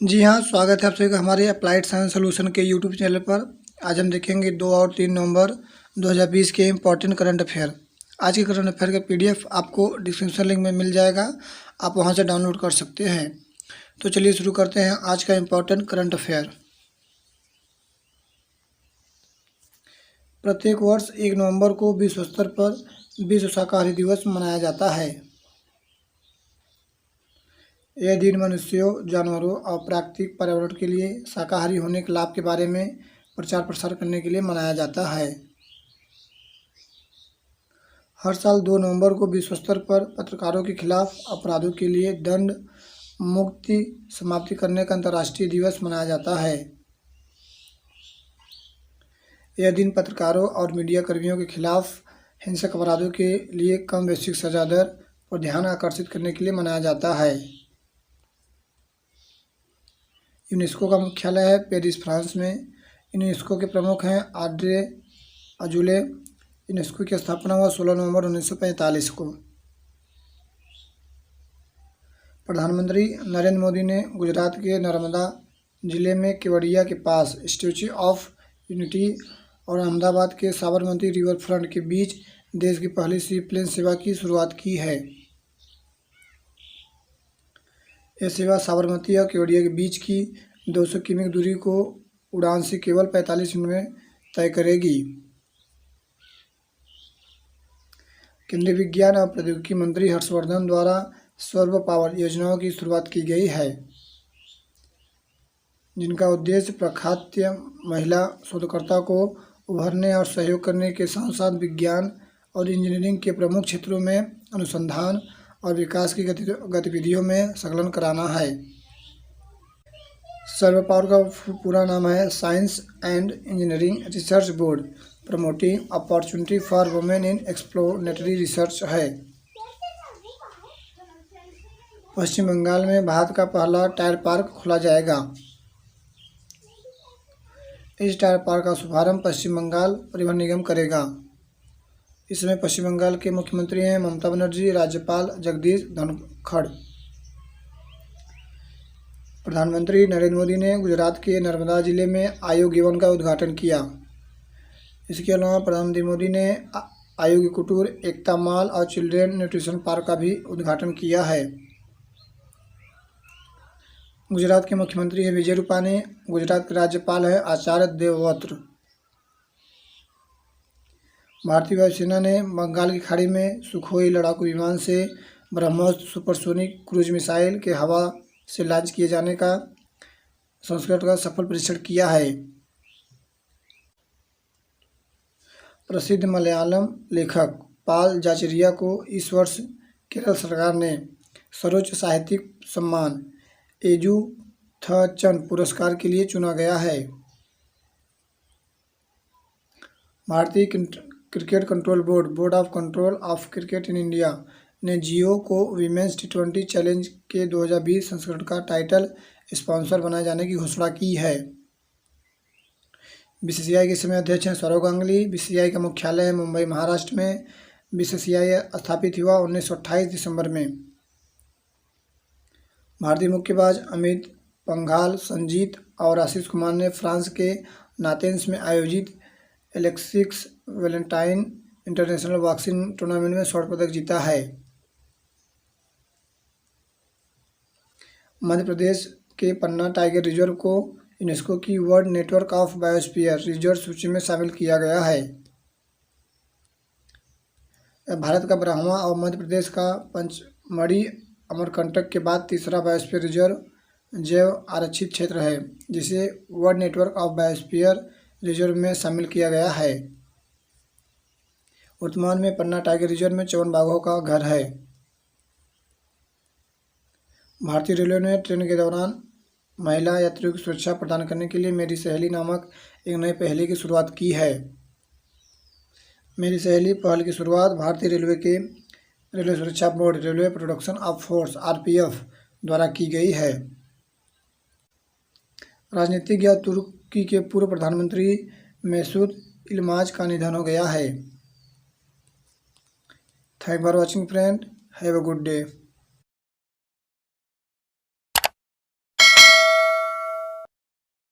जी हाँ, स्वागत है आप सभी का हमारे अप्लाइड साइंस सॉल्यूशन के यूट्यूब चैनल पर। आज हम देखेंगे 2 और 3 नवंबर 2020 के इम्पोर्टेंट करंट अफेयर। आज के करंट अफेयर का पीडीएफ आपको डिस्क्रिप्शन लिंक में मिल जाएगा, आप वहां से डाउनलोड कर सकते हैं। तो चलिए शुरू करते हैं आज का इम्पोर्टेंट करंट अफेयर। प्रत्येक वर्ष 1 नवंबर को विश्व स्तर पर विश्व शाकाहारी दिवस मनाया जाता है। यह दिन मनुष्यों, जानवरों और प्राकृतिक पर्यावरण के लिए शाकाहारी होने के लाभ के बारे में प्रचार प्रसार करने के लिए मनाया जाता है। हर साल 2 नवंबर को विश्व स्तर पर पत्रकारों के खिलाफ अपराधों के लिए दंड मुक्ति समाप्ति करने का अंतर्राष्ट्रीय दिवस मनाया जाता है। यह दिन पत्रकारों और मीडिया कर्मियों के खिलाफ हिंसक अपराधों के लिए कम वैश्विक सजा दर पर ध्यान आकर्षित करने के लिए मनाया जाता है। यूनेस्को का मुख्यालय है पेरिस, फ्रांस में। यूनेस्को के प्रमुख हैं ऑड्रे अजूले। यूनेस्को की स्थापना हुआ 16 नवंबर 1945 को। प्रधानमंत्री नरेंद्र मोदी ने गुजरात के नर्मदा जिले में केवड़िया के पास स्टैच्यू ऑफ यूनिटी और अहमदाबाद के साबरमती रिवर फ्रंट के बीच देश की पहली सी प्लेन सेवा की शुरुआत की है। यह सेवा साबरमती और केवड़िया के बीच की 200 किमी की दूरी को उड़ान से केवल 45 मिनट में तय करेगी। केंद्रीय विज्ञान और प्रौद्योगिकी मंत्री हर्षवर्धन द्वारा सौर पावर योजनाओं की शुरुआत की गई है, जिनका उद्देश्य प्रख्यात महिला शोधकर्ता को उभरने और सहयोग करने के साथ साथ विज्ञान और इंजीनियरिंग के प्रमुख क्षेत्रों में अनुसंधान और विकास की गतिविधियों में संलग्न कराना है। सर्व पावर का पूरा नाम है science and engineering research board promoting opportunity for women in exploratory research है। पश्चिम बंगाल में भारत का पहला टायर पार्क खोला जाएगा। इस टायर पार्क का शुभारंभ पश्चिम बंगाल परिवहन निगम करेगा। इसमें पश्चिम बंगाल के मुख्यमंत्री हैं ममता बनर्जी, राज्यपाल जगदीश धनखड़। प्रधानमंत्री नरेंद्र मोदी ने गुजरात के नर्मदा जिले में आयोगी वन का उद्घाटन किया। इसके अलावा प्रधानमंत्री मोदी ने आयोगी कुटीर, एकता मॉल और चिल्ड्रेन न्यूट्रिशन पार्क का भी उद्घाटन किया है। गुजरात के मुख्यमंत्री हैं विजय रूपानी। गुजरात के राज्यपाल हैं आचार्य देवव्रत। भारतीय वायुसेना ने बंगाल की खाड़ी में सुखोई लड़ाकू विमान से ब्रह्मोस सुपरसोनिक क्रूज मिसाइल के हवा से लॉन्च किए जाने का संस्करण का सफल परीक्षण किया है। प्रसिद्ध मलयालम लेखक पाल जाचेरिया को इस वर्ष केरल सरकार ने सर्वोच्च साहित्यिक सम्मान एजुथचन पुरस्कार के लिए चुना गया है। भारतीय cricket control board of control of cricket in India ने जियो को वीमेंस टी20 चैलेंज के 2020 संस्करण का टाइटल स्पॉन्सर बनाए जाने की घोषणा की है। बीसीसीआई के समय अध्यक्ष हैं सौरव गांगुली। बीसीसीआई का मुख्यालय है मुंबई, महाराष्ट्र में। बीसीसीआई स्थापित हुआ 1928 दिसंबर में। भारतीय मुक्केबाज अमित पंघाल, संजीत और आशीष कुमार ने फ्रांस के नातेंस में आयोजित Alexis Valentine international boxing tournament में स्वर्ण पदक जीता है। मध्य प्रदेश के पन्ना टाइगर रिजर्व को यूनेस्को की world network of biosphere reserve सूची में शामिल किया गया है। भारत का 12वां और मध्य प्रदेश का पंचमढ़ी अमरकंटक के बाद तीसरा बायोस्फीयर रिजर्व जैव आरक्षित क्षेत्र है, जिसे world network of biosphere reserve में शामिल किया गया है। वर्तमान में पन्ना टाइगर रिजर्व में 54 बाघों का घर है। भारतीय रेलवे ने ट्रेन के दौरान महिला यात्रियों की सुरक्षा प्रदान करने के लिए मेरी सहेली नामक एक नई पहल की शुरुआत की है। मेरी सहेली पहल की शुरुआत भारतीय रेलवे के रेलवे सुरक्षा board railway protection of force RPF द्वारा की गई है। राजनीतिज्ञ तुर्की के पूर्व प्रधानमंत्री मेसूद इल्माज का निधन हो गया है। Thank for watching friend, have a good day.